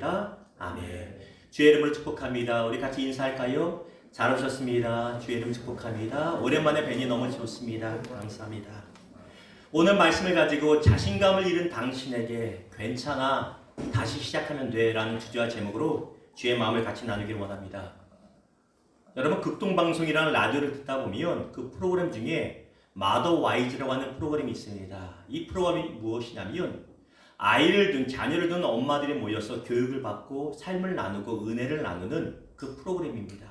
기도드립니다. 아멘. 주의 이름으로 축복합니다. 우리 같이 인사할까요? 잘 오셨습니다. 주의 이름 축복합니다. 오랜만에 뵈니 너무 좋습니다. 감사합니다. 오늘 말씀을 가지고 자신감을 잃은 당신에게 괜찮아 다시 시작하면 돼 라는 주제와 제목으로 주의 마음을 같이 나누기를 원합니다. 여러분, 극동방송이라는 라디오를 듣다 보면 그 프로그램 중에 마더 와이즈라고 하는 프로그램이 있습니다. 이 프로그램이 무엇이냐면 아이를 둔 자녀를 둔 엄마들이 모여서 교육을 받고 삶을 나누고 은혜를 나누는 그 프로그램입니다.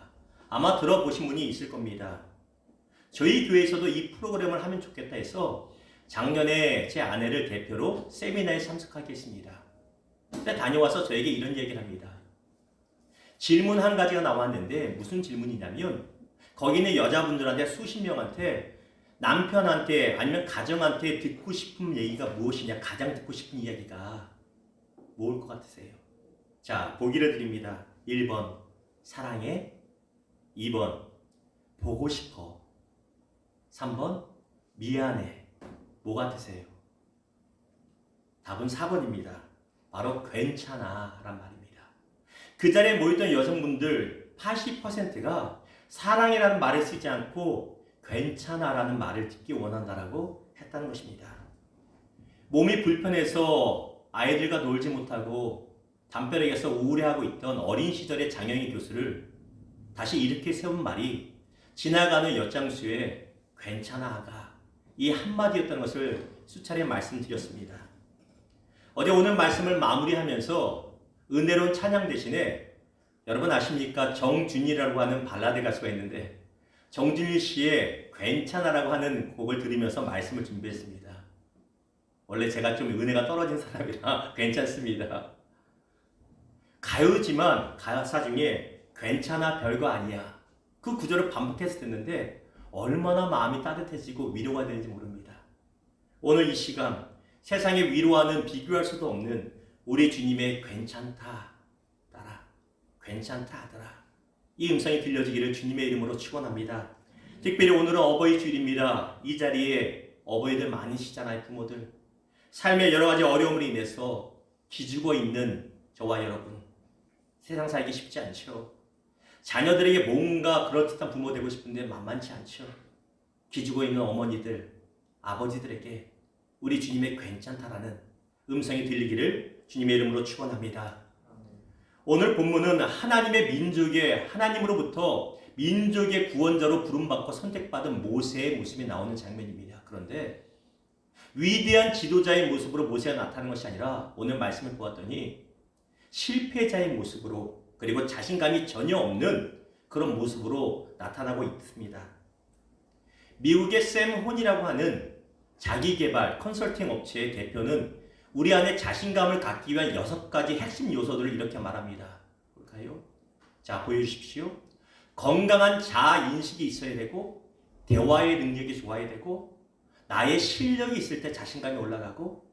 아마 들어보신 분이 있을 겁니다. 저희 교회에서도 이 프로그램을 하면 좋겠다 해서 작년에 제 아내를 대표로 세미나에 참석하게 했습니다. 그때 다녀와서 저에게 이런 얘기를 합니다. 질문 한 가지가 나왔는데 무슨 질문이냐면 거기 있는 여자분들한테 수십 명한테 남편한테 아니면 가정한테 듣고 싶은 얘기가 무엇이냐, 가장 듣고 싶은 이야기가 뭘 것 같으세요? 자, 보기를 드립니다. 1번 사랑해, 2번 보고 싶어, 3번 미안해. 뭐 같으세요? 답은 4번입니다. 바로 괜찮아 란 말입니다. 그 자리에 모였던 여성분들 80%가 사랑이라는 말을 쓰지 않고 괜찮아 라는 말을 듣기 원한다라고 했다는 것입니다. 몸이 불편해서 아이들과 놀지 못하고 담벼락에서 우울해하고 있던 어린 시절의 장영희 교수를 다시 이렇게 세운 말이 지나가는 엿장수의 괜찮아 아가, 이 한마디였던 것을 수차례 말씀드렸습니다. 어제 오늘 말씀을 마무리하면서 은혜로운 찬양 대신에 여러분 아십니까? 정준이라고 하는 발라드 가수가 있는데 정준일 씨의 괜찮아라고 하는 곡을 들으면서 말씀을 준비했습니다. 원래 제가 좀 은혜가 떨어진 사람이라 괜찮습니다. 가요지만 가사 중에 괜찮아 별거 아니야 그 구절을 반복해서 듣는데 얼마나 마음이 따뜻해지고 위로가 되는지 모릅니다. 오늘 이 시간 세상의 위로와는 비교할 수도 없는 우리 주님의 괜찮다 따라, 괜찮다 하더라, 이 음성이 들려지기를 주님의 이름으로 축원합니다. 특별히 오늘은 어버이 주일입니다. 이 자리에 어버이들 많으시잖아요. 부모들. 삶의 여러 가지 어려움으로 인해서 기죽어 있는 저와 여러분, 세상 살기 쉽지 않죠. 자녀들에게 뭔가 그럴듯한 부모 되고 싶은데 만만치 않죠. 기죽어 있는 어머니들, 아버지들에게 우리 주님의 괜찮다라는 음성이 들리기를 주님의 이름으로 축원합니다. 오늘 본문은 하나님의 민족의 하나님으로부터 민족의 구원자로 부름받고 선택받은 모세의 모습이 나오는 장면입니다. 그런데 위대한 지도자의 모습으로 모세가 나타나는 것이 아니라 오늘 말씀을 보았더니 실패자의 모습으로, 그리고 자신감이 전혀 없는 그런 모습으로 나타나고 있습니다. 미국의 샘 혼이라고 하는 자기개발 컨설팅 업체의 대표는 우리 안에 자신감을 갖기 위한 6가지 핵심 요소들을 이렇게 말합니다. 볼까요? 자, 보여주십시오. 건강한 자아인식이 있어야 되고, 대화의 능력이 좋아야 되고, 나의 실력이 있을 때 자신감이 올라가고,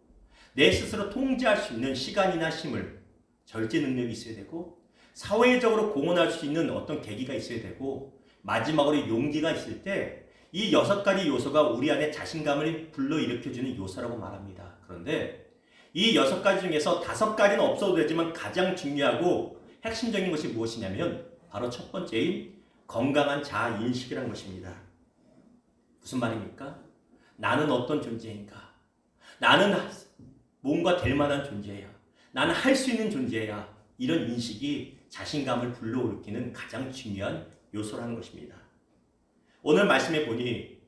내 스스로 통제할 수 있는 시간이나 힘을, 절제 능력이 있어야 되고, 사회적으로 공헌할 수 있는 어떤 계기가 있어야 되고, 마지막으로 용기가 있을 때 이 6가지 요소가 우리 안에 자신감을 불러일으켜주는 요소라고 말합니다. 그런데 이 6가지 중에서 5가지는 없어도 되지만 가장 중요하고 핵심적인 것이 무엇이냐면 바로 첫 번째인 건강한 자아인식이라는 것입니다. 무슨 말입니까? 나는 어떤 존재인가? 나는 뭔가 될 만한 존재야. 나는 할 수 있는 존재야. 이런 인식이 자신감을 불러일으키는 가장 중요한 요소라는 것입니다. 오늘 말씀해 보니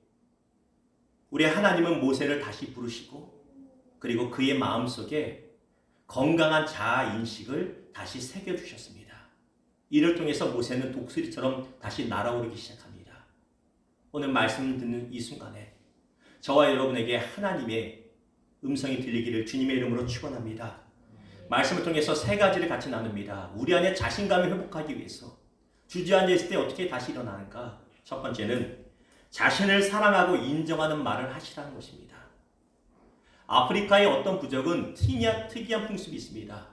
우리 하나님은 모세를 다시 부르시고 그리고 그의 마음속에 건강한 자아인식을 다시 새겨주셨습니다. 이를 통해서 모세는 독수리처럼 다시 날아오르기 시작합니다. 오늘 말씀 듣는 이 순간에 저와 여러분에게 하나님의 음성이 들리기를 주님의 이름으로 축원합니다. 말씀을 통해서 3가지를 같이 나눕니다. 우리 안에 자신감을 회복하기 위해서 주저앉아 있을 때 어떻게 다시 일어나는가? 첫 번째는 자신을 사랑하고 인정하는 말을 하시라는 것입니다. 아프리카의 어떤 부족은 특이한 풍습이 있습니다.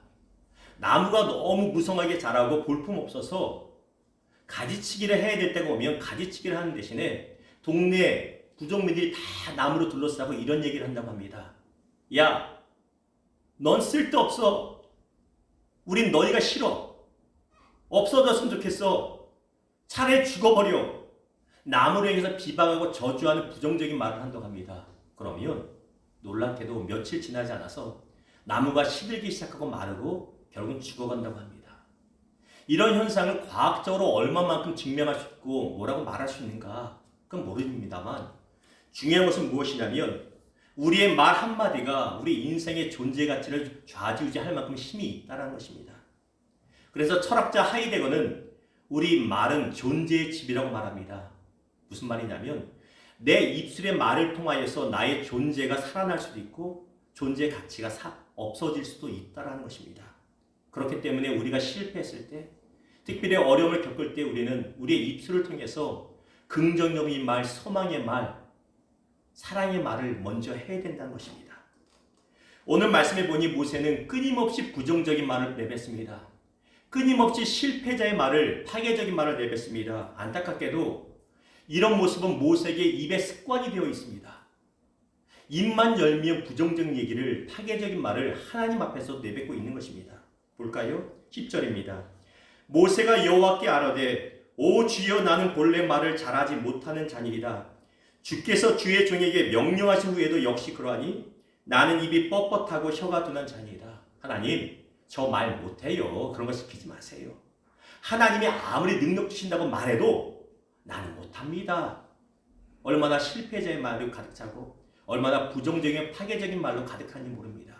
나무가 너무 무성하게 자라고 볼품 없어서 가지치기를 해야 될 때가 오면 가지치기를 하는 대신에 동네 부족민들이 다 나무로 둘러싸고 이런 얘기를 한다고 합니다. 야, 넌 쓸데없어. 우린 너희가 싫어. 없어졌으면 좋겠어. 차라리 죽어버려. 나무로 향해서 비방하고 저주하는 부정적인 말을 한다고 합니다. 그러면 놀랍게도 며칠 지나지 않아서 나무가 시들기 시작하고 마르고 결국은 죽어간다고 합니다. 이런 현상을 과학적으로 얼마만큼 증명할 수 있고 뭐라고 말할 수 있는가? 그건 모릅니다만 중요한 것은 무엇이냐면 우리의 말 한마디가 우리 인생의 존재 가치를 좌지우지할 만큼 힘이 있다는 것입니다. 그래서 철학자 하이데거는 우리 말은 존재의 집이라고 말합니다. 무슨 말이냐면 내 입술의 말을 통하여서 나의 존재가 살아날 수도 있고 존재의 가치가 없어질 수도 있다는 것입니다. 그렇기 때문에 우리가 실패했을 때 특별히 어려움을 겪을 때 우리는 우리의 입술을 통해서 긍정적인 말, 소망의 말, 사랑의 말을 먼저 해야 된다는 것입니다. 오늘 말씀해 보니 모세는 끊임없이 부정적인 말을 내뱉습니다. 끊임없이 실패자의 말을, 파괴적인 말을 내뱉습니다. 안타깝게도 이런 모습은 모세에게 입에 습관이 되어 있습니다. 입만 열면 부정적인 얘기를, 파괴적인 말을 하나님 앞에서 내뱉고 있는 것입니다. 볼까요? 10절입니다. 모세가 여호와께 아뢰되 오 주여 나는 본래 말을 잘하지 못하는 자니이다. 주께서 주의 종에게 명령하신 후에도 역시 그러하니 나는 입이 뻣뻣하고 혀가 둔한 자니이다. 하나님 저 말 못해요. 그런 거 시키지 마세요. 하나님이 아무리 능력 주신다고 말해도 나는 못합니다. 얼마나 실패자의 말로 가득 차고 얼마나 부정적인 파괴적인 말로 가득한지 모릅니다.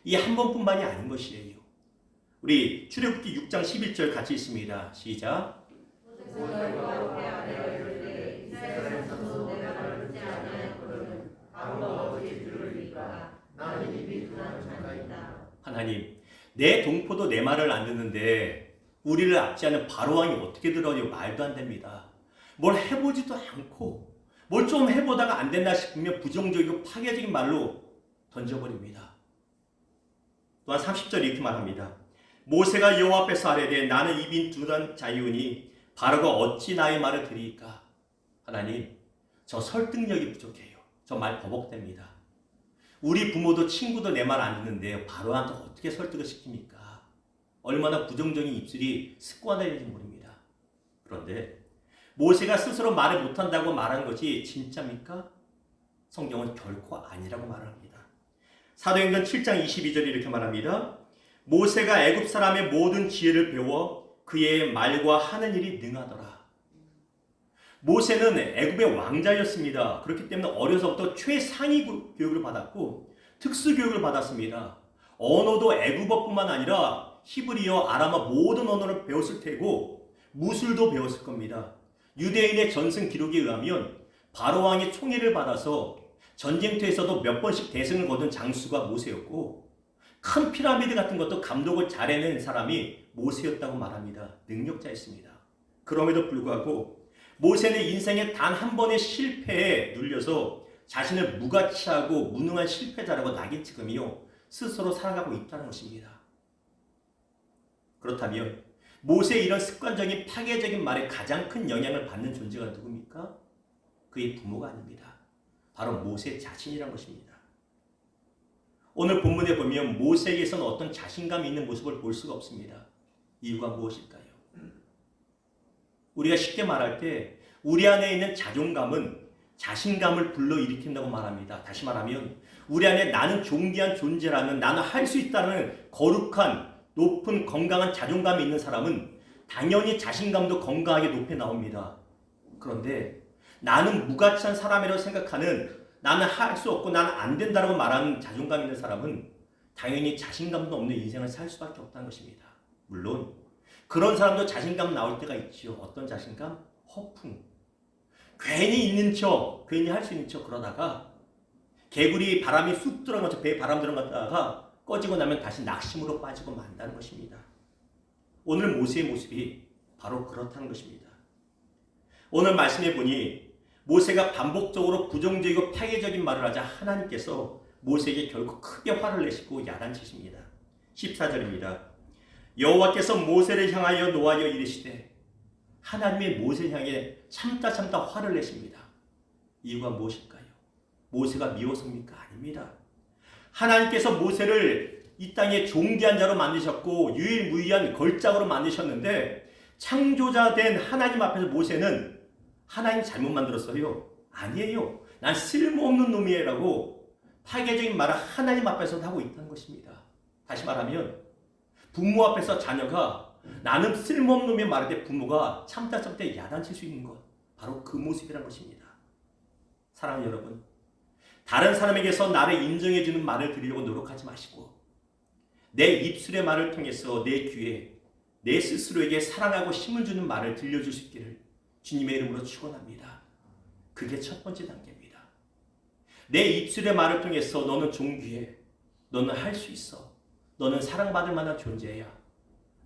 이 한 번뿐만이 아닌 것이에요. 우리 출애굽기 6장 11절 같이 있습니다. 시작. 하나님, 내 동포도 내 말을 안 듣는데 우리를 압제하는 바로왕이 어떻게 들어요? 말도 안 됩니다. 뭘 해보지도 않고 뭘 좀 해보다가 안 된다 싶으면 부정적이고 파괴적인 말로 던져버립니다. 또한 30절에 이렇게 말합니다. 모세가 여호와 앞에서 아뢰되 나는 입이 둔한 자이오니 바로가 어찌 나의 말을 들으리까? 하나님, 저 설득력이 부족해요. 저 말 버벅댑니다. 우리 부모도 친구도 내 말 안 듣는데 바로한테 어떻게 설득을 시킵니까? 얼마나 부정적인 입술이 습관화되는지 모릅니다. 그런데 모세가 스스로 말을 못한다고 말한 것이 진짜입니까? 성경은 결코 아니라고 말합니다. 사도행전 7장 22절에 이렇게 말합니다. 모세가 애굽 사람의 모든 지혜를 배워 그의 말과 하는 일이 능하더라. 모세는 애굽의 왕자였습니다. 그렇기 때문에 어려서부터 최상위 교육을 받았고 특수 교육을 받았습니다. 언어도 애굽어뿐만 아니라 히브리어, 아람어 모든 언어를 배웠을 테고 무술도 배웠을 겁니다. 유대인의 전승 기록에 의하면 바로왕의 총애를 받아서 전쟁터에서도 몇 번씩 대승을 거둔 장수가 모세였고 큰 피라미드 같은 것도 감독을 잘해낸 사람이 모세였다고 말합니다. 능력자였습니다. 그럼에도 불구하고 모세는 인생의 단 한 번의 실패에 눌려서 자신을 무가치하고 무능한 실패자라고 낙인 찍으며 스스로 살아가고 있다는 것입니다. 그렇다면 모세의 이런 습관적인 파괴적인 말에 가장 큰 영향을 받는 존재가 누굽니까? 그의 부모가 아닙니다. 바로 모세 자신이란 것입니다. 오늘 본문에 보면 모세에게서는 어떤 자신감이 있는 모습을 볼 수가 없습니다. 이유가 무엇일까요? 우리가 쉽게 말할 때 우리 안에 있는 자존감은 자신감을 불러일으킨다고 말합니다. 다시 말하면 우리 안에 나는 존귀한 존재라는, 나는 할 수 있다는 거룩한 높은 건강한 자존감이 있는 사람은 당연히 자신감도 건강하게 높게 나옵니다. 그런데 나는 무가치한 사람이라고 생각하는, 나는 할 수 없고 나는 안 된다고 말하는 자존감 있는 사람은 당연히 자신감도 없는 인생을 살 수밖에 없다는 것입니다. 물론 그런 사람도 자신감 나올 때가 있죠. 어떤 자신감? 허풍. 괜히 있는 척, 괜히 할 수 있는 척 그러다가 개구리 바람이 쑥 들어가서 배에 바람 들어갔다가 꺼지고 나면 다시 낙심으로 빠지고 만다는 것입니다. 오늘 모세의 모습이 바로 그렇다는 것입니다. 오늘 말씀해 보니 모세가 반복적으로 부정적이고 파괴적인 말을 하자 하나님께서 모세에게 결국 크게 화를 내시고 야단치십니다. 14절입니다. 여호와께서 모세를 향하여 노하여 이르시되, 하나님의 모세를 향해 참다 화를 내십니다. 이유가 무엇일까요? 모세가 미워서입니까? 아닙니다. 하나님께서 모세를 이 땅에 존귀한 자로 만드셨고 유일무이한 걸작으로 만드셨는데 창조자 된 하나님 앞에서 모세는 하나님 잘못 만들었어요. 아니에요. 난 쓸모없는 놈이에라고 파괴적인 말을 하나님 앞에서도 하고 있다는 것입니다. 다시 말하면 부모 앞에서 자녀가 나는 쓸모없는 놈이 말할 때 부모가 참다 야단칠 수 있는 것, 바로 그 모습이란 것입니다. 사랑하는 여러분, 다른 사람에게서 나를 인정해주는 말을 들으려고 노력하지 마시고 내 입술의 말을 통해서 내 귀에 내 스스로에게 사랑하고 힘을 주는 말을 들려줄 수 있기를 주님의 이름으로 축원합니다. 그게 첫 번째 단계입니다. 내 입술의 말을 통해서 너는 존귀해, 너는 할 수 있어, 너는 사랑받을 만한 존재야.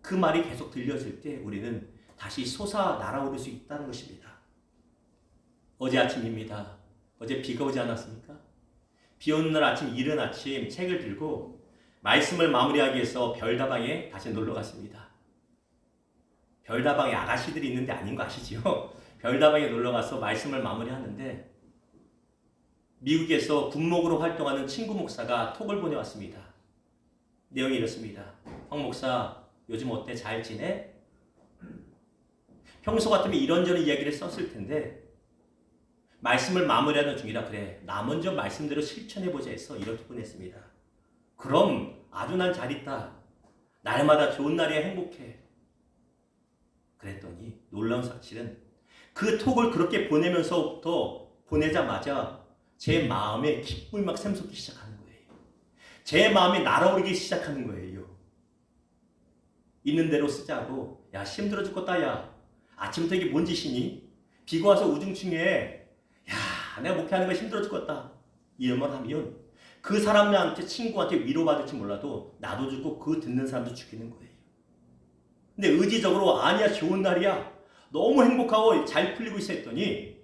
그 말이 계속 들려질 때 우리는 다시 솟아 날아오를 수 있다는 것입니다. 어제 아침입니다. 어제 비가 오지 않았습니까? 비 오는 날 아침, 이른 아침 책을 들고 말씀을 마무리하기 위해서 별다방에 다시 놀러 갔습니다. 별다방에 아가씨들이 있는데 아닌 거 아시죠? 별다방에 놀러 가서 말씀을 마무리하는데 미국에서 군목으로 활동하는 친구 목사가 톡을 보내왔습니다. 내용이 이렇습니다. 황 목사, 요즘 어때? 잘 지내? 평소 같으면 이런저런 이야기를 썼을 텐데 말씀을 마무리하는 중이라 그래. 나 먼저 말씀대로 실천해보자 해서 이렇게 보냈습니다. 그럼 아주 난 잘 있다. 날마다 좋은 날이야 행복해. 그랬더니 놀라운 사실은 그 톡을 그렇게 보내면서부터 보내자마자 제 마음에 기쁨이 막 샘솟기 시작하는 거예요. 제 마음이 날아오르기 시작하는 거예요. 있는 대로 쓰자고. 야, 힘들어 죽겠다 야. 아침부터 이게 뭔 짓이니? 비가 와서 우중충해. 야, 내가 목회하는 거 힘들어 죽겠다. 이런 말 하면 그 사람한테, 친구한테 위로받을지 몰라도 나도 죽고 그 듣는 사람도 죽이는 거예요. 근데 의지적으로 아니야, 좋은 날이야, 너무 행복하고 잘 풀리고 있어 했더니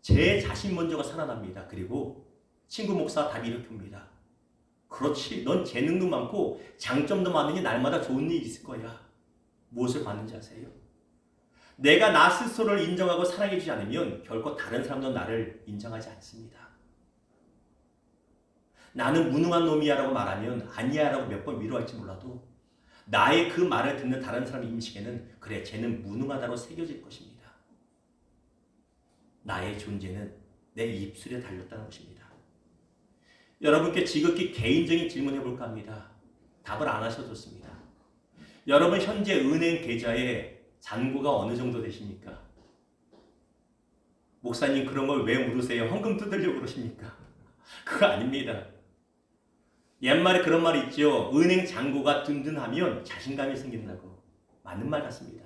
제 자신 먼저가 살아납니다. 그리고 친구 목사 답이 이렇게 옵니다. 그렇지, 넌 재능도 많고 장점도 많으니 날마다 좋은 일이 있을 거야. 무엇을 받는지 아세요? 내가 나 스스로를 인정하고 사랑해주지 않으면 결코 다른 사람도 나를 인정하지 않습니다. 나는 무능한 놈이야 라고 말하면 아니야 라고 몇 번 위로할지 몰라도 나의 그 말을 듣는 다른 사람 인식에는 그래, 쟤는 무능하다고 새겨질 것입니다. 나의 존재는 내 입술에 달렸다는 것입니다. 여러분께 지극히 개인적인 질문해 볼까 합니다. 답을 안 하셔도 좋습니다. 여러분 현재 은행 계좌에 잔고가 어느 정도 되십니까? 목사님 그런 걸 왜 물으세요? 헌금 뜯으려고 그러십니까? 그거 아닙니다. 옛말에 그런 말이 있죠. 은행 잔고가 든든하면 자신감이 생긴다고. 맞는 말 같습니다.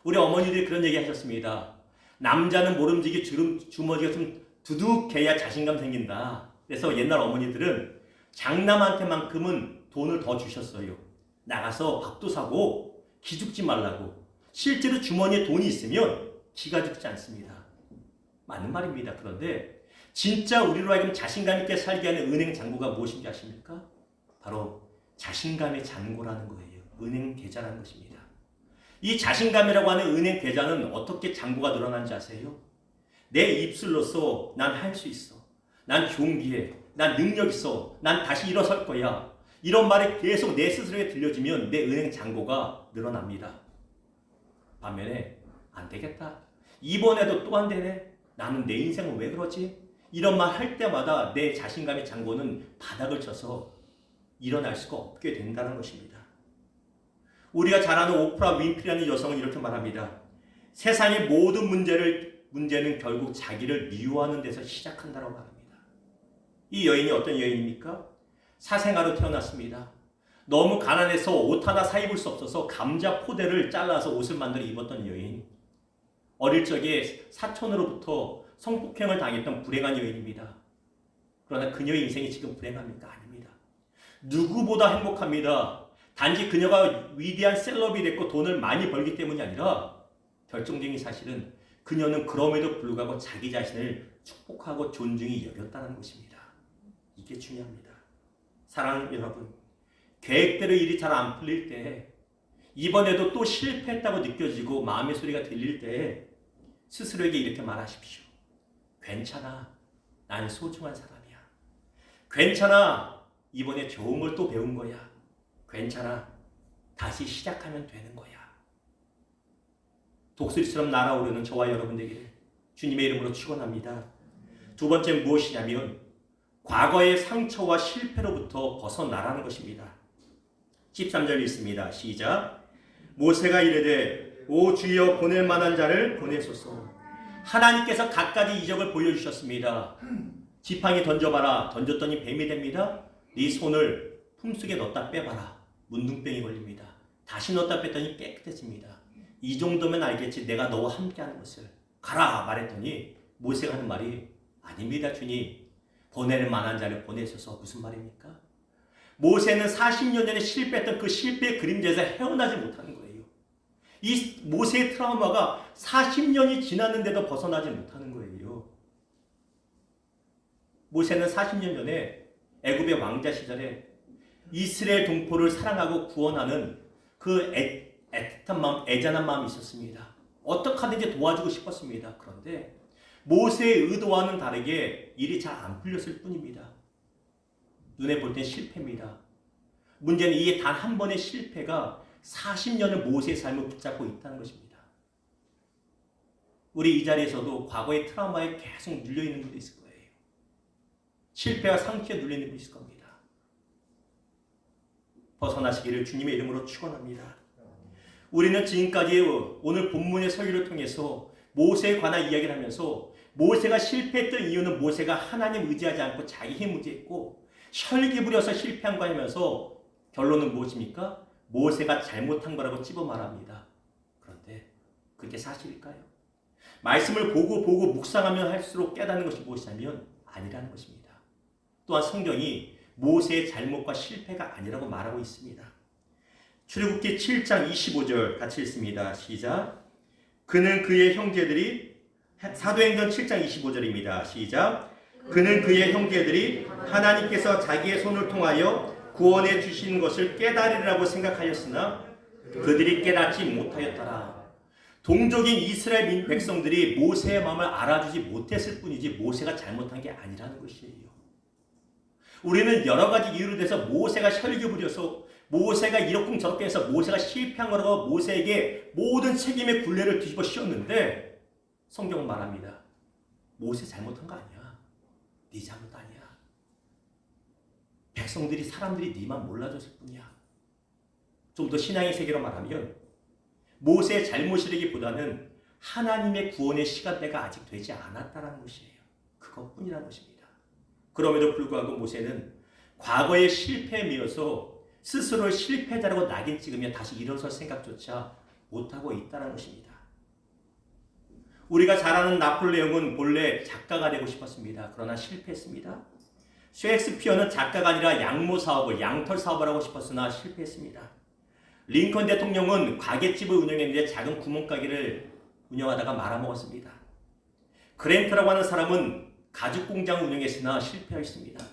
우리 어머니들이 그런 얘기 하셨습니다. 남자는 모름지기 주머니가 좀 두둑해야 자신감 생긴다. 그래서 옛날 어머니들은 장남한테만큼은 돈을 더 주셨어요. 나가서 밥도 사고 기죽지 말라고. 실제로 주머니에 돈이 있으면 기가 죽지 않습니다. 맞는 말입니다. 그런데 진짜 우리로 하여금 자신감 있게 살게 하는 은행 잔고가 무엇인지 아십니까? 바로 자신감의 잔고라는 거예요. 은행 계좌라는 것입니다. 이 자신감이라고 하는 은행 계좌는 어떻게 잔고가 늘어난지 아세요? 내 입술로서 난 할 수 있어. 난 존귀해. 난 능력 있어. 난 다시 일어설 거야. 이런 말이 계속 내 스스로에게 들려지면 내 은행 잔고가 늘어납니다. 반면에 안 되겠다. 이번에도 또 안 되네. 나는 내 인생은 왜 그러지? 이런 말 할 때마다 내 자신감의 잔고는 바닥을 쳐서 일어날 수가 없게 된다는 것입니다. 우리가 잘 아는 오프라 윈프리라는 여성은 이렇게 말합니다. 세상의 모든 문제는 결국 자기를 미워하는 데서 시작한다고 말합니다. 이 여인이 어떤 여인입니까? 사생아로 태어났습니다. 너무 가난해서 옷 하나 사 입을 수 없어서 감자 포대를 잘라서 옷을 만들어 입었던 여인. 어릴 적에 사촌으로부터 성폭행을 당했던 불행한 여인입니다. 그러나 그녀의 인생이 지금 불행합니까? 아닙니다. 누구보다 행복합니다. 단지 그녀가 위대한 셀럽이 됐고 돈을 많이 벌기 때문이 아니라 결정적인 사실은 그녀는 그럼에도 불구하고 자기 자신을 축복하고 존중히 여겼다는 것입니다. 이게 중요합니다. 사랑하는 여러분, 계획대로 일이 잘 안 풀릴 때, 이번에도 또 실패했다고 느껴지고 마음의 소리가 들릴 때 스스로에게 이렇게 말하십시오. 괜찮아. 난 소중한 사람이야. 괜찮아. 이번에 좋은 걸 또 배운 거야. 괜찮아. 다시 시작하면 되는 거야. 독수리처럼 날아오르는 저와 여러분에게 주님의 이름으로 축원합니다. 두 번째 무엇이냐면 과거의 상처와 실패로부터 벗어나라는 것입니다. 13절 읽습니다. 시작. 모세가 이르되 오 주여 보낼 만한 자를 보내소서. 하나님께서 갖가지 이적을 보여주셨습니다. 지팡이 던져봐라. 던졌더니 뱀이 됩니다. 네 손을 품속에 넣었다 빼봐라. 문둥병이 걸립니다. 다시 넣었다 뺐더니 깨끗해집니다. 이 정도면 알겠지 내가 너와 함께하는 것을. 가라 말했더니 모세가 하는 말이 아닙니다 주님. 보낼 만한 자를 보내셔서. 무슨 말입니까? 모세는 40년 전에 실패했던 그 실패의 그림자에서 헤어나지 못하는 거예요. 이 모세의 트라우마가 40년이 지났는데도 벗어나지 못하는 거예요. 모세는 40년 전에 애굽의 왕자 시절에 이스라엘 동포를 사랑하고 구원하는 그 애틋한 마음, 애잔한 마음이 있었습니다. 어떻게 하든지 도와주고 싶었습니다. 그런데 모세의 의도와는 다르게 일이 잘 안 풀렸을 뿐입니다. 눈에 볼 땐 실패입니다. 문제는 이 단 한 번의 실패가 40년을 모세의 삶을 붙잡고 있다는 것입니다. 우리 이 자리에서도 과거의 트라우마에 계속 눌려있는 분도 있을 거예요. 실패와 상처에 눌려있는 분이 있을 겁니다. 벗어나시기를 주님의 이름으로 축원합니다. 우리는 지금까지 오늘 본문의 설교를 통해서 모세에 관한 이야기를 하면서 모세가 실패했던 이유는 모세가 하나님 의지하지 않고 자기 힘 의지했고 혈기 부려서 실패한 거라면서 결론은 무엇입니까? 모세가 잘못한 거라고 찝어 말합니다. 그런데 그게 사실일까요? 말씀을 보고 묵상하면 할수록 깨닫는 것이 무엇이냐면 아니라는 것입니다. 또한 성경이 모세의 잘못과 실패가 아니라고 말하고 있습니다. 출애굽기 7장 25절 같이 읽습니다. 시작. 그는 그의 형제들이 사도행전 7장 25절입니다. 시작. 그는 그의 형제들이 하나님께서 자기의 손을 통하여 구원해 주시는 것을 깨달으리라고 생각하였으나 그들이 깨닫지 못하였더라. 동족인 이스라엘 백성들이 모세의 마음을 알아주지 못했을 뿐이지 모세가 잘못한 게 아니라는 것이에요. 우리는 여러 가지 이유로 돼서 모세가 혈기 부려서 모세가 이렇쿵저렇게 해서 모세가 실패한 거라고 모세에게 모든 책임의 굴레를 뒤집어 씌웠는데 성경은 말합니다. 모세 잘못한 거 아니야. 네 잘못 아니야. 백성들이 사람들이 네만 몰라줬을 뿐이야. 좀 더 신앙의 세계로 말하면 모세의 잘못이라기보다는 하나님의 구원의 시간대가 아직 되지 않았다는 것이에요. 그것뿐이라는 것입니다. 그럼에도 불구하고 모세는 과거의 실패에 미어서 스스로를 실패자라고 낙인 찍으며 다시 일어설 생각조차 못하고 있다는 것입니다. 우리가 잘 아는 나폴레옹은 본래 작가가 되고 싶었습니다. 그러나 실패했습니다. 셰익스피어는 작가가 아니라 양모 사업을, 양털 사업을 하고 싶었으나 실패했습니다. 링컨 대통령은 가게집을 운영했는데 작은 구멍가게를 운영하다가 말아먹었습니다. 그랜트라고 하는 사람은 가죽 공장을 운영했으나 실패했습니다.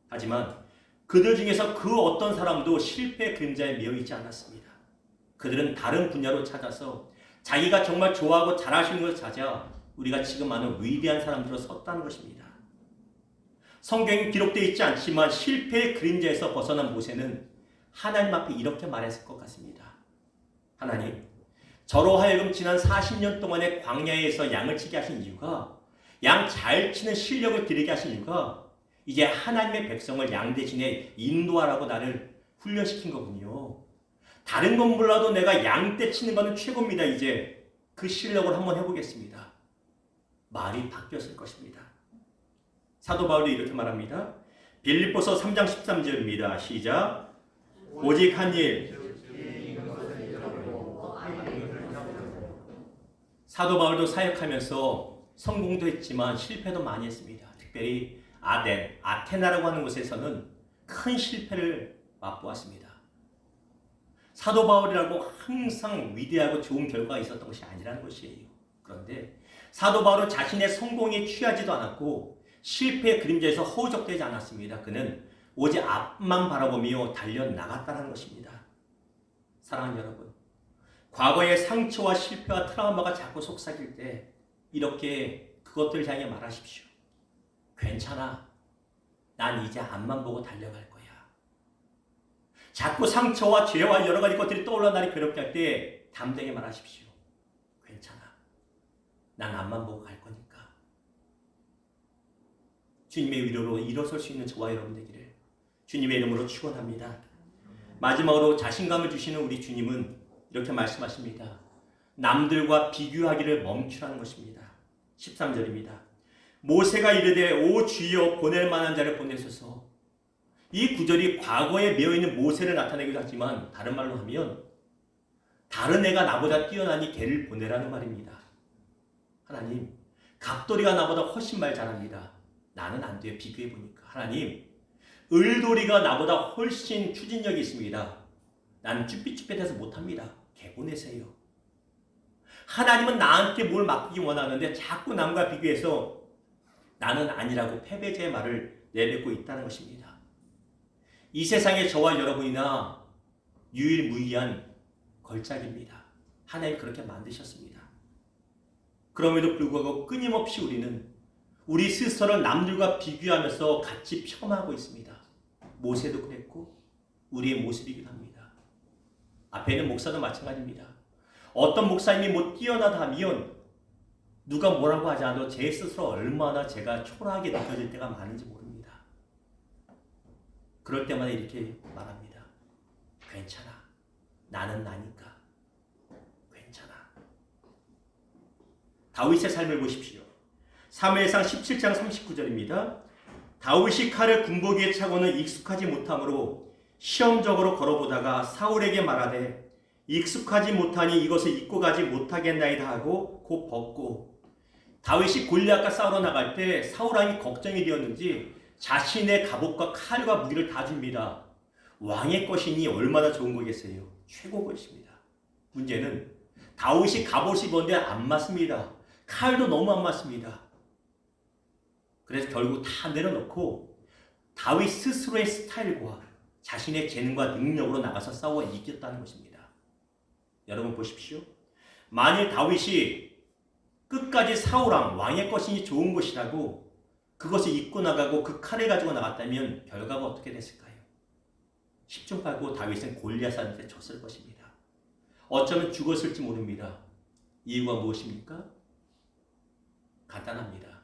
하지만 그들 중에서 그 어떤 사람도 실패의 그림자에 미어있지 않았습니다. 그들은 다른 분야로 찾아서 자기가 정말 좋아하고 잘하시는 것을 찾아 우리가 지금 아는 위대한 사람들로 섰다는 것입니다. 성경에 기록되어 있지 않지만 실패의 그림자에서 벗어난 모세는 하나님 앞에 이렇게 말했을 것 같습니다. 하나님, 저로 하여금 지난 40년 동안의 광야에서 양을 치게 하신 이유가, 양 잘 치는 실력을 기르게 하신 이유가 이제 하나님의 백성을 양 대신에 인도하라고 나를 훈련시킨 거군요. 다른 건 몰라도 내가 양 떼 치는 거는 최고입니다. 이제 그 실력을 한번 해보겠습니다. 말이 바뀌었을 것입니다. 사도 바울이 이렇게 말합니다. 빌립보서 3장 13절입니다. 시작. 오직 한 일. 사도 바울도 사역하면서 성공도 했지만 실패도 많이 했습니다. 특별히 아테나라고 하는 곳에서는 큰 실패를 맛보았습니다. 사도 바울이라고 항상 위대하고 좋은 결과가 있었던 것이 아니라는 것이에요. 그런데 사도 바울은 자신의 성공에 취하지도 않았고 실패의 그림자에서 허우적대지 않았습니다. 그는 오직 앞만 바라보며 달려나갔다는 것입니다. 사랑하는 여러분, 과거의 상처와 실패와 트라우마가 자꾸 속삭일 때 이렇게 그것들 향해 말하십시오. 괜찮아. 난 이제 앞만 보고 달려갈 거야. 자꾸 상처와 죄와 여러 가지 것들이 떠올라 나를 괴롭게 할 때 담대하게 말하십시오. 괜찮아. 난 앞만 보고 갈 거니까. 주님의 위로로 일어설 수 있는 저와 여러분 되기를 주님의 이름으로 축원합니다. 마지막으로 자신감을 주시는 우리 주님은 이렇게 말씀하십니다. 남들과 비교하기를 멈추라는 것입니다. 13절입니다. 모세가 이르되 오 주여 보낼 만한 자를 보내소서. 이 구절이 과거에 매여있는 모세를 나타내기도 하지만 다른 말로 하면 다른 애가 나보다 뛰어나니 걔를 보내라는 말입니다. 하나님, 갑돌이가 나보다 훨씬 말 잘합니다. 나는 안 돼요. 비교해보니까. 하나님, 을돌이가 나보다 훨씬 추진력이 있습니다. 나는 쭈삣쭈삣해서 못합니다. 걔 보내세요. 하나님은 나한테 뭘 맡기기 원하는데 자꾸 남과 비교해서 나는 아니라고 패배자의 말을 내뱉고 있다는 것입니다. 이 세상에 저와 여러분이나 유일무이한 걸작입니다. 하나님 그렇게 만드셨습니다. 그럼에도 불구하고 끊임없이 우리는 우리 스스로를 남들과 비교하면서 같이 폄하하고 있습니다. 모세도 그랬고 우리의 모습이기도 합니다. 앞에 있는 목사도 마찬가지입니다. 어떤 목사님이 뭐 뛰어나다 하면 누가 뭐라고 하지 않아도 제 스스로 얼마나 제가 초라하게 느껴질 때가 많은지 모릅니다. 그럴 때마다 이렇게 말합니다. 괜찮아. 나는 나니까. 괜찮아. 다윗의 삶을 보십시오. 사무엘상 17장 39절입니다. 다윗이 칼을 군복이에 차고는 익숙하지 못하므로 시험적으로 걸어보다가 사울에게 말하되 익숙하지 못하니 이것을 입고 가지 못하겠나이다 하고 곧 벗고 다윗이 골리앗과 싸우러 나갈 때 사울 왕이 걱정이 되었는지 자신의 갑옷과 칼과 무기를 다 줍니다. 왕의 것이니 얼마나 좋은 거겠어요. 최고 것입니다. 문제는 다윗이 갑옷이 입었는데 안 맞습니다. 칼도 너무 안 맞습니다. 그래서 결국 다 내려놓고 다윗 스스로의 스타일과 자신의 재능과 능력으로 나가서 싸워 이겼다는 것입니다. 여러분 보십시오. 만일 다윗이 끝까지 사울왕 왕의 것이니 좋은 것이라고 그것을 입고 나가고 그 칼을 가지고 나갔다면 결과가 어떻게 됐을까요? 10중 팔고 다윗은 골리앗한테 졌을 것입니다. 어쩌면 죽었을지 모릅니다. 이유가 무엇입니까? 간단합니다.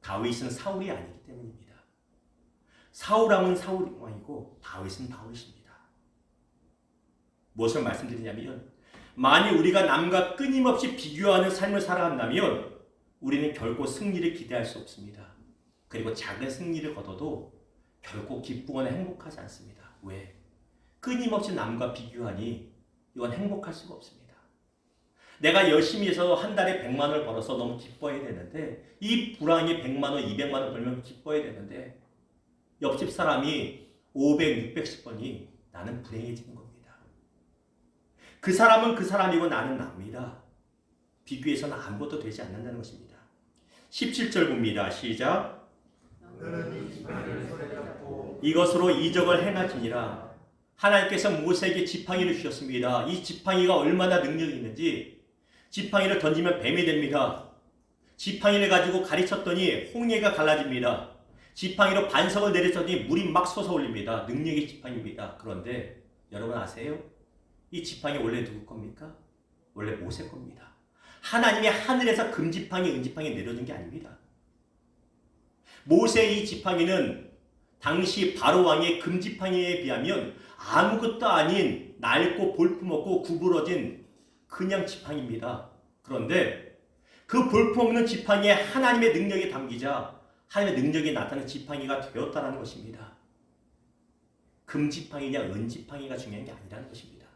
다윗은 사울이 아니기 때문입니다. 사울왕은 사울왕이고 다윗은 다윗입니다. 무엇을 말씀드리냐면 만일 우리가 남과 끊임없이 비교하는 삶을 살아간다면 우리는 결코 승리를 기대할 수 없습니다. 그리고 작은 승리를 거둬도 결코 기쁘거나 행복하지 않습니다. 왜? 끊임없이 남과 비교하니 이건 행복할 수가 없습니다. 내가 열심히 해서 한 달에 100만 원을 벌어서 너무 기뻐해야 되는데 이 불황이 100만 원, 200만 원 벌면 기뻐해야 되는데 옆집 사람이 500, 600씩 버니 나는 불행해지는 겁니다. 그 사람은 그 사람이고 나는 납니다. 비교해서는 아무것도 되지 않는다는 것입니다. 17절 봅니다. 시작. 이것으로 이적을 행하시니라. 하나님께서 모세에게 지팡이를 주셨습니다. 이 지팡이가 얼마나 능력이 있는지 지팡이를 던지면 뱀이 됩니다. 지팡이를 가지고 가르쳤더니 홍해가 갈라집니다. 지팡이로 반석을 내렸더니 물이 막 솟아올립니다. 능력의 지팡이입니다. 그런데 여러분 아세요? 이 지팡이 원래 누구 겁니까? 원래 모세 겁니다. 하나님이 하늘에서 금지팡이, 은지팡이 내려준 게 아닙니다. 모세의 이 지팡이는 당시 바로 왕의 금지팡이에 비하면 아무것도 아닌 낡고 볼품없고 구부러진 그냥 지팡이입니다. 그런데 그 볼품없는 지팡이에 하나님의 능력이 담기자 하나님의 능력이 나타나는 지팡이가 되었다는 것입니다. 금지팡이냐 은지팡이가 중요한 게 아니라는 것입니다.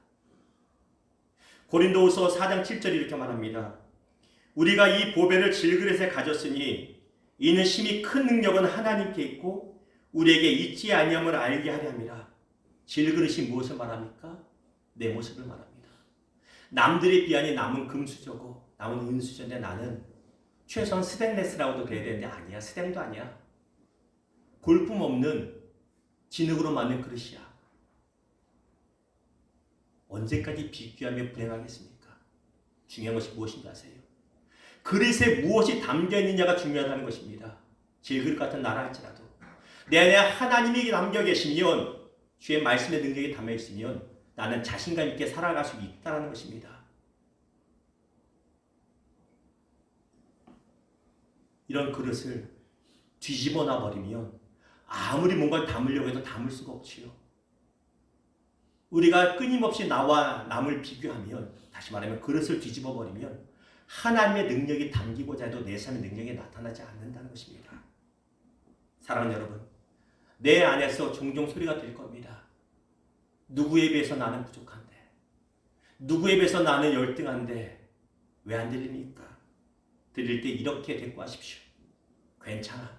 고린도후서 4장 7절이 이렇게 말합니다. 우리가 이 보배를 질그릇에 가졌으니 이는 심히 큰 능력은 하나님께 있고 우리에게 있지 아니함을 알게 하려 함이라. 질그릇이 무엇을 말합니까? 내 모습을 말합니다. 남들에 비하니 남은 금수저고 남은 은수저인데 나는 최소한 스테인레스라고도 돼야 되는데 아니야. 스텐도 아니야. 볼품없는 진흙으로 만든 그릇이야. 언제까지 비교하며 불행하겠습니까? 중요한 것이 무엇인지 아세요? 그릇에 무엇이 담겨있느냐가 중요하다는 것입니다. 질그릇 같은 나라 할지라도 내 안에 하나님이 담겨 계시면 주의 말씀의 능력이 담겨 있으면 나는 자신감 있게 살아갈 수 있다는 것입니다. 이런 그릇을 뒤집어 놔버리면 아무리 뭔가를 담으려고 해도 담을 수가 없지요. 우리가 끊임없이 나와 남을 비교하면, 다시 말하면 그릇을 뒤집어 버리면 하나님의 능력이 담기고자 해도 내 삶의 능력이 나타나지 않는다는 것입니다. 사랑하는 여러분, 내 안에서 종종 소리가 들 겁니다. 누구에 비해서 나는 부족한데, 누구에 비해서 나는 열등한데 왜 안 들립니까? 들릴 때 이렇게 대꾸하십시오. 괜찮아.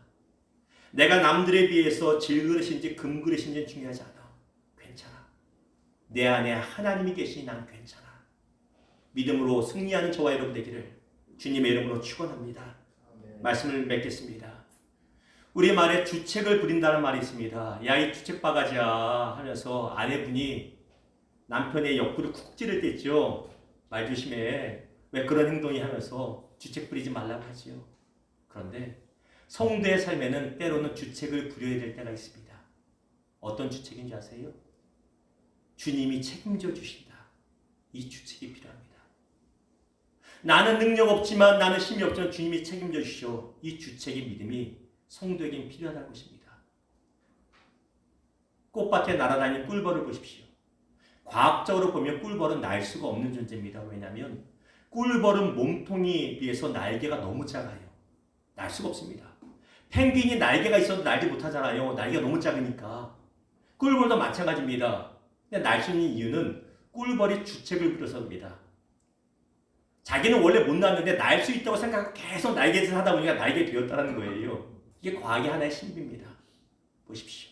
내가 남들에 비해서 질그릇인지 금그릇인지 중요하지 않아. 괜찮아. 내 안에 하나님이 계시니 난 괜찮아. 믿음으로 승리하는 저와 여러분 되기를 주님의 이름으로 축원합니다. 말씀을 맺겠습니다. 우리 말에 주책을 부린다는 말이 있습니다. 야, 이 주책 바가지야 하면서 아내분이 남편의 옆구리를 쿡 찌를 때 있죠. 말 조심해. 왜 그런 행동이 하면서 주책 부리지 말라고 하지요. 그런데 성도의 삶에는 때로는 주책을 부려야 될 때가 있습니다. 어떤 주책인지 아세요? 주님이 책임져 주신다. 이 주책이 필요합니다. 나는 능력 없지만, 나는 힘이 없지만 주님이 책임져 주시오. 이 주책의 믿음이 성도에겐 필요하다는 것입니다. 꽃밭에 날아다니는 꿀벌을 보십시오. 과학적으로 보면 꿀벌은 날 수가 없는 존재입니다. 왜냐하면 꿀벌은 몸통에 비해서 날개가 너무 작아요. 날 수가 없습니다. 펭귄이 날개가 있어도 날지 못하잖아요. 날개가 너무 작으니까. 꿀벌도 마찬가지입니다. 근데 날 수 있는 이유는 꿀벌이 주책을 부려서입니다. 자기는 원래 못 났는데 날 수 있다고 생각하고 계속 날개짓을 하다 보니까 날개 되었다는 거예요. 이게 과학의 하나의 신비입니다. 보십시오.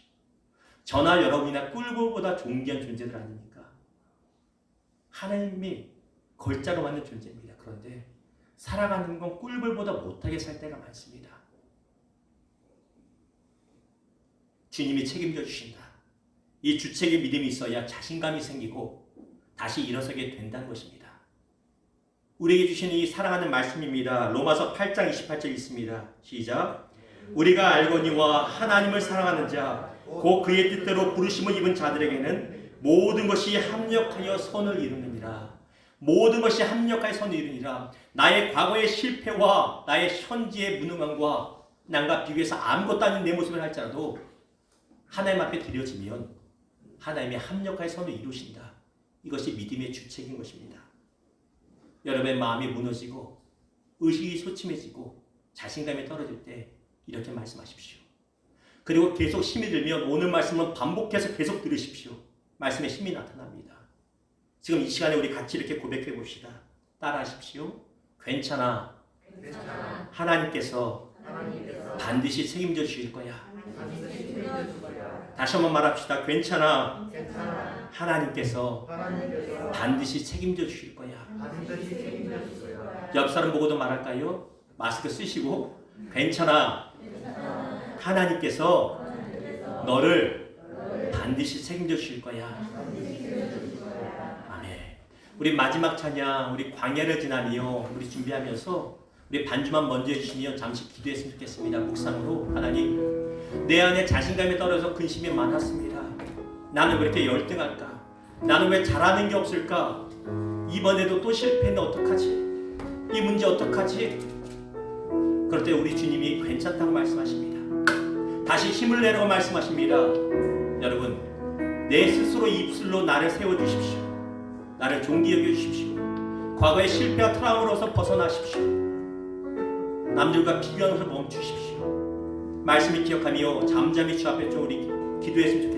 저나 여러분이나 꿀벌보다 존귀한 존재들 아닙니까? 하나님이 걸자로 만든 존재입니다. 그런데 살아가는 건 꿀벌보다 못하게 살 때가 많습니다. 주님이 책임져 주신다. 이 주책의 믿음이 있어야 자신감이 생기고 다시 일어서게 된다는 것입니다. 우리에게 주시는 이 사랑하는 말씀입니다. 로마서 8장 28절 있습니다. 시작. 우리가 알거니와 하나님을 사랑하는 자, 곧 그의 뜻대로 부르심을 입은 자들에게는 모든 것이 합력하여 선을 이루느니라. 모든 것이 합력하여 선을 이루느니라. 나의 과거의 실패와 나의 현재의 무능함과 남과 비교해서 아무것도 아닌 내 모습을 할지라도 하나님 앞에 드려지면 하나님이 합력하여 선을 이루신다. 이것이 믿음의 주책인 것입니다. 여러분의 마음이 무너지고 의식이 소침해지고 자신감이 떨어질 때 이렇게 말씀하십시오. 그리고 계속 힘이 들면 오늘 말씀은 반복해서 계속 들으십시오. 말씀에 힘이 나타납니다. 지금 이 시간에 우리 같이 이렇게 고백해 봅시다. 따라하십시오. 괜찮아. 하나님께서 반드시 책임져 주실 거야. 다시 한번 말합시다. 괜찮아. 하나님께서 반드시 책임져 주실 거야. 옆 사람 보고도 말할까요? 마스크 쓰시고 괜찮아. 하나님께서 너를 반드시 책임져 주실 거야. 아멘. 우리 마지막 찬양, 우리 광야를 지나며 우리 준비하면서 우리 반주만 먼저 해주시면 잠시 기도했으면 좋겠습니다. 묵상으로. 하나님, 내 안에 자신감이 떨어져 근심이 많았습니다. 나는 왜 이렇게 열등할까? 나는 왜 잘하는 게 없을까? 이번에도 또 실패했는데 어떡하지? 이 문제 어떡하지? 그럴 때 우리 주님이 괜찮다고 말씀하십니다. 다시 힘을 내라고 말씀하십니다. 여러분, 내 스스로 입술로 나를 세워주십시오. 나를 존귀 여겨주십시오. 과거의 실패와 트라우마로서 벗어나십시오. 남들과 비교하는 것을 멈추십시오. 말씀을 기억하며 잠잠히 주 앞에 좀 우리 기도했으면 좋겠습니다.